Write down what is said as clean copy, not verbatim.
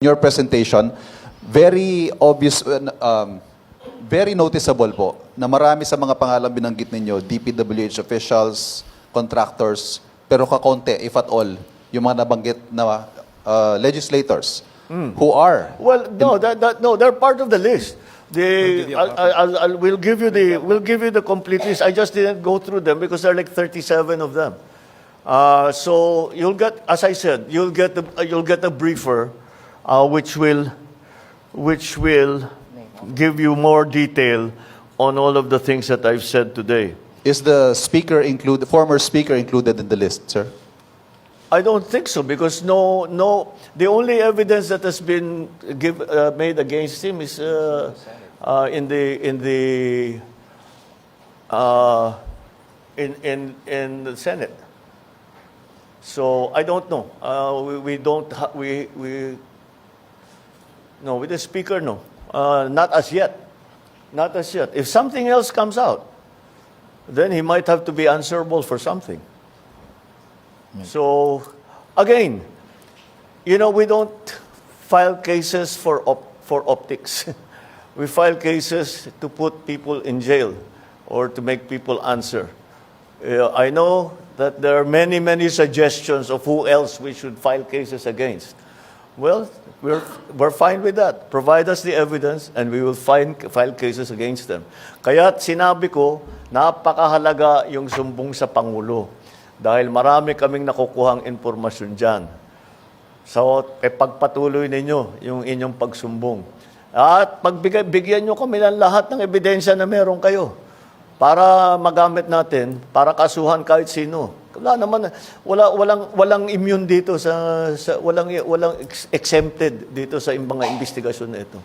your presentation, very obvious, very noticeable po na marami sa mga pangalan binanggit ninyo, DPWH officials, contractors, pero kakonte, if at all, yung mga nabanggit na legislators who are... Well, no, they're part of the list. We'll give you the complete list. I just didn't go through them because there are like 37 of them. So you'll get, as I said, you'll get a briefer, which will give you more detail on all of the things that I've said today. Is the former speaker included in the list, sir? I don't think so because no. The only evidence that has been made against him is in the Senate. So I don't know. No, with the speaker, no. Not as yet. Not as yet. If something else comes out, then he might have to be answerable for something. So, again, we don't file cases for optics. We file cases to put people in jail or to make people answer. I know that there are many suggestions of who else we should file cases against. Well, we're fine with that. Provide us the evidence and we will file cases against them. Kaya sinabi ko, napakahalaga yung sumbong sa Pangulo. Dahil marami kaming nakukuhang impormasyon dyan. So, pagpatuloy ninyo yung inyong pagsumbong. At bigyan nyo kami ng lahat ng ebidensya na meron kayo para magamit natin, para kasuhan kahit sino. Walang immune dito walang exempted dito sa mga investigasyon na ito.